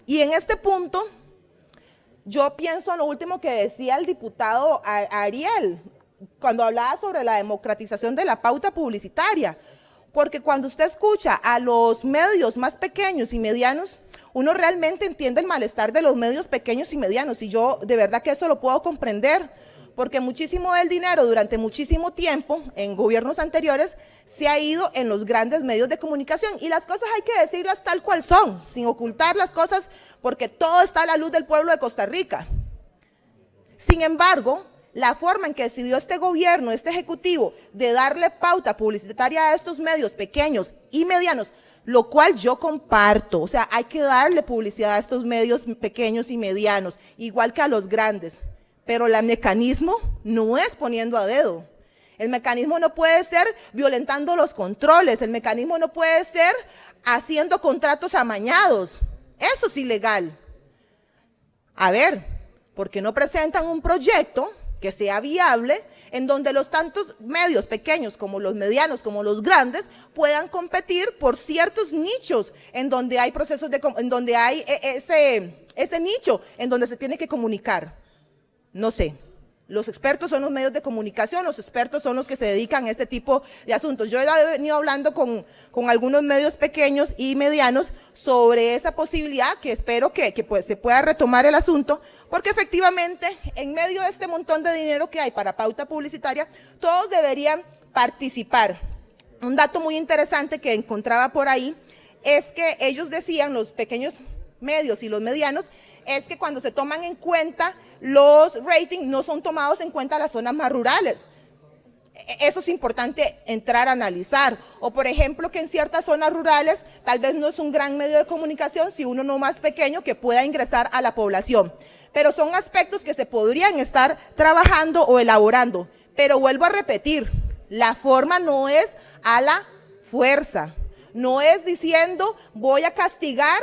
Y en este punto, yo pienso en lo último que decía el diputado Ariel, cuando hablaba sobre la democratización de la pauta publicitaria. Porque cuando usted escucha a los medios más pequeños y medianos, uno realmente entiende el malestar de los medios pequeños y medianos. Y yo de verdad que eso lo puedo comprender, porque muchísimo del dinero durante muchísimo tiempo, en gobiernos anteriores, se ha ido en los grandes medios de comunicación. Y las cosas hay que decirlas tal cual son, sin ocultar las cosas, porque todo está a la luz del pueblo de Costa Rica. Sin embargo, la forma en que decidió este gobierno, este ejecutivo, de darle pauta publicitaria a estos medios pequeños y medianos, lo cual yo comparto, o sea, hay que darle publicidad a estos medios pequeños y medianos, igual que a los grandes, pero el mecanismo no es poniendo a dedo. El mecanismo no puede ser violentando los controles, el mecanismo no puede ser haciendo contratos amañados, eso es ilegal. A ver, ¿por qué no presentan un proyecto que sea viable, en donde los tantos medios pequeños como los medianos, como los grandes, puedan competir por ciertos nichos, en donde hay procesos en donde hay ese nicho, en donde se tiene que comunicar? No sé. Los expertos son los medios de comunicación, los expertos son los que se dedican a este tipo de asuntos. Yo he venido hablando con algunos medios pequeños y medianos sobre esa posibilidad, que espero que pues, se pueda retomar el asunto, porque efectivamente en medio de este montón de dinero que hay para pauta publicitaria, todos deberían participar. Un dato muy interesante que encontraba por ahí es que ellos decían, los pequeños medios y los medianos, es que cuando se toman en cuenta los ratings, no son tomados en cuenta las zonas más rurales. Eso es importante entrar a analizar. O por ejemplo, que en ciertas zonas rurales tal vez no es un gran medio de comunicación, si uno no más pequeño que pueda ingresar a la población. Pero son aspectos que se podrían estar trabajando o elaborando. Pero vuelvo a repetir, la forma no es a la fuerza. No es diciendo voy a castigar,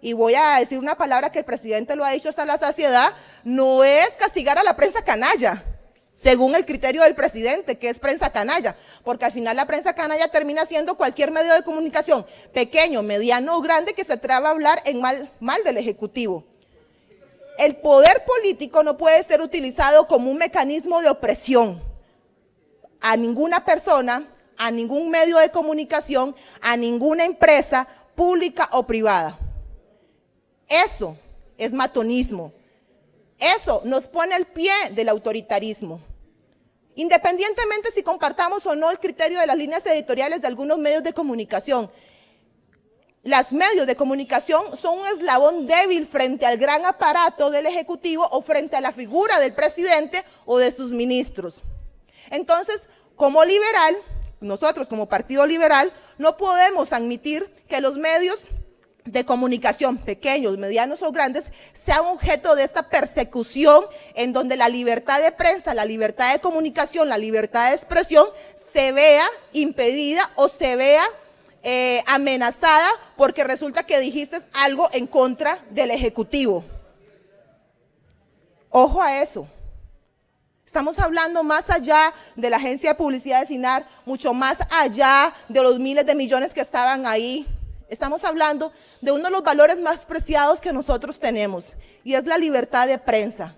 y voy a decir una palabra que el presidente lo ha dicho hasta la saciedad, no es castigar a la prensa canalla, según el criterio del presidente, que es prensa canalla, porque al final la prensa canalla termina siendo cualquier medio de comunicación, pequeño, mediano o grande, que se atreva a hablar en mal del Ejecutivo. El poder político no puede ser utilizado como un mecanismo de opresión a ninguna persona, a ningún medio de comunicación, a ninguna empresa pública o privada. Eso es matonismo. Eso nos pone al pie del autoritarismo. Independientemente si compartamos o no el criterio de las líneas editoriales de algunos medios de comunicación, los medios de comunicación son un eslabón débil frente al gran aparato del Ejecutivo o frente a la figura del presidente o de sus ministros. Entonces, como liberal, nosotros como Partido Liberal, no podemos admitir que los medios de comunicación, pequeños, medianos o grandes, sean objeto de esta persecución en donde la libertad de prensa, la libertad de comunicación, la libertad de expresión se vea impedida o se vea amenazada porque resulta que dijiste algo en contra del Ejecutivo. Ojo a eso. Estamos hablando más allá de la agencia de publicidad de SINAR, mucho más allá de los miles de millones que estaban ahí. Estamos hablando de uno de los valores más preciados que nosotros tenemos, y es la libertad de prensa.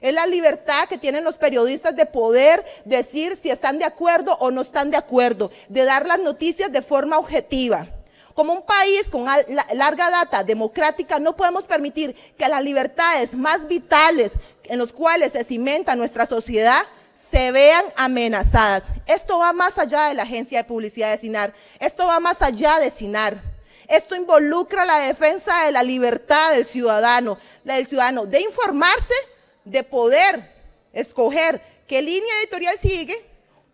Es la libertad que tienen los periodistas de poder decir si están de acuerdo o no están de acuerdo, de dar las noticias de forma objetiva. Como un país con larga data democrática, no podemos permitir que las libertades más vitales en los cuales se cimenta nuestra sociedad se vean amenazadas. Esto va más allá de la agencia de publicidad de SINAR, esto va más allá de SINAR. Esto involucra la defensa de la libertad del ciudadano de informarse, de poder escoger qué línea editorial sigue,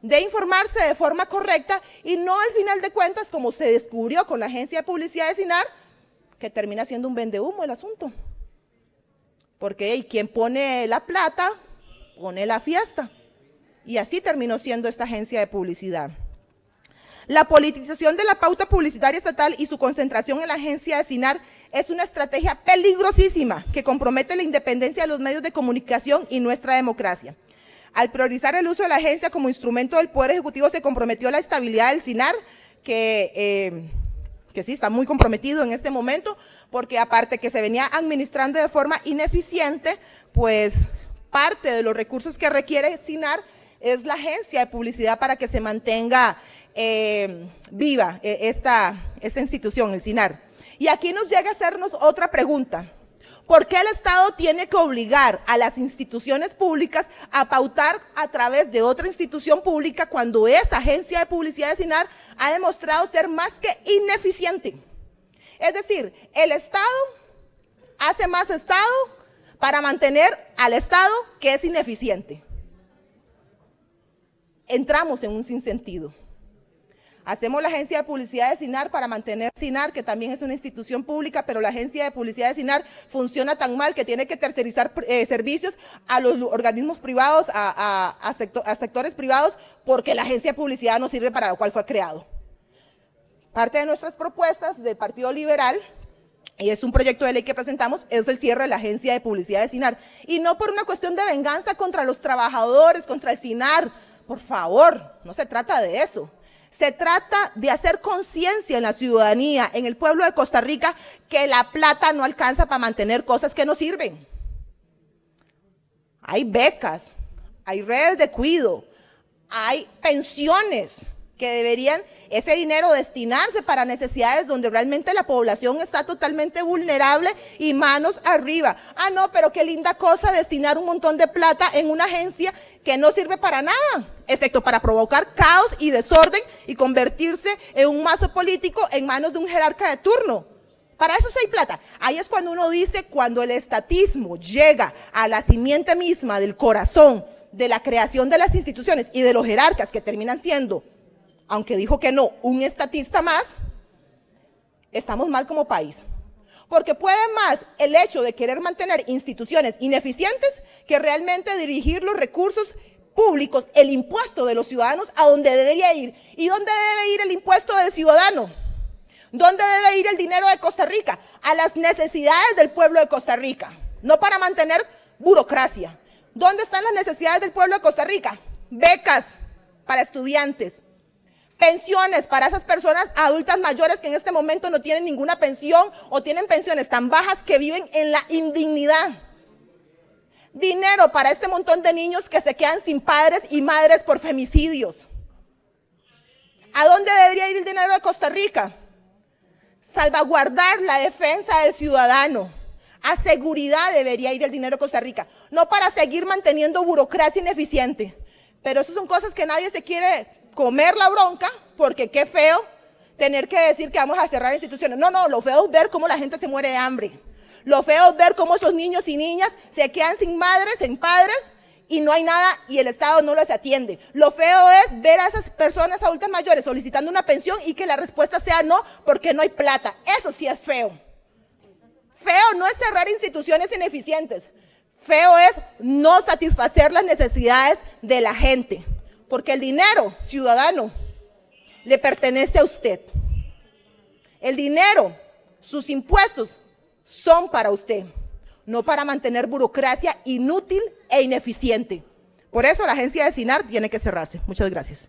de informarse de forma correcta y no al final de cuentas, como se descubrió con la agencia de publicidad de SINAR, que termina siendo un vendehumo el asunto. Porque quien pone la plata, pone la fiesta. Y así terminó siendo esta agencia de publicidad. La politización de la pauta publicitaria estatal y su concentración en la agencia de SINAR es una estrategia peligrosísima que compromete la independencia de los medios de comunicación y nuestra democracia. Al priorizar el uso de la agencia como instrumento del Poder Ejecutivo se comprometió la estabilidad del SINAR, que que sí está muy comprometido en este momento, porque aparte que se venía administrando de forma ineficiente, pues parte de los recursos que requiere SINAR es la agencia de publicidad para que se mantenga viva esta institución, el SINAR. Y aquí nos llega a hacernos otra pregunta. ¿Por qué el Estado tiene que obligar a las instituciones públicas a pautar a través de otra institución pública cuando esa agencia de publicidad de SINAR ha demostrado ser más que ineficiente? Es decir, el Estado hace más Estado para mantener al Estado que es ineficiente. Entramos en un sinsentido. Hacemos la agencia de publicidad de SINAR para mantener SINAR, que también es una institución pública, pero la agencia de publicidad de SINAR funciona tan mal que tiene que tercerizar servicios a los organismos privados, a sectores privados, porque la agencia de publicidad no sirve para lo cual fue creado. Parte de nuestras propuestas del Partido Liberal, y es un proyecto de ley que presentamos, es el cierre de la agencia de publicidad de SINAR. Y no por una cuestión de venganza contra los trabajadores, contra el SINAR. Por favor, no se trata de eso. Se trata de hacer conciencia en la ciudadanía, en el pueblo de Costa Rica, que la plata no alcanza para mantener cosas que no sirven. Hay becas, hay redes de cuidado, hay pensiones que deberían ese dinero destinarse para necesidades donde realmente la población está totalmente vulnerable y manos arriba. Ah, no, pero qué linda cosa destinar un montón de plata en una agencia que no sirve para nada, excepto para provocar caos y desorden y convertirse en un mazo político en manos de un jerarca de turno. Para eso sí hay plata. Ahí es cuando uno dice, cuando el estatismo llega a la simiente misma del corazón de la creación de las instituciones y de los jerarcas que terminan siendo, aunque dijo que no, un estatista más, estamos mal como país. Porque puede más el hecho de querer mantener instituciones ineficientes que realmente dirigir los recursos públicos, el impuesto de los ciudadanos, a donde debería ir. ¿Y dónde debe ir el impuesto del ciudadano? ¿Dónde debe ir el dinero de Costa Rica? A las necesidades del pueblo de Costa Rica, no para mantener burocracia. ¿Dónde están las necesidades del pueblo de Costa Rica? Becas para estudiantes, pensiones para esas personas adultas mayores que en este momento no tienen ninguna pensión o tienen pensiones tan bajas que viven en la indignidad. Dinero para este montón de niños que se quedan sin padres y madres por femicidios. ¿A dónde debería ir el dinero de Costa Rica? Salvaguardar la defensa del ciudadano. A seguridad debería ir el dinero de Costa Rica, no para seguir manteniendo burocracia ineficiente. Pero eso son cosas que nadie se quiere comer la bronca, porque qué feo tener que decir que vamos a cerrar instituciones. No, no, lo feo es ver cómo la gente se muere de hambre. Lo feo es ver cómo esos niños y niñas se quedan sin madres, sin padres, y no hay nada y el Estado no los atiende. Lo feo es ver a esas personas adultas mayores solicitando una pensión y que la respuesta sea no, porque no hay plata. Eso sí es feo. Feo no es cerrar instituciones ineficientes. Feo es no satisfacer las necesidades de la gente. Porque el dinero, ciudadano, le pertenece a usted. El dinero, sus impuestos, son para usted, no para mantener burocracia inútil e ineficiente. Por eso la agencia de SINAR tiene que cerrarse. Muchas gracias.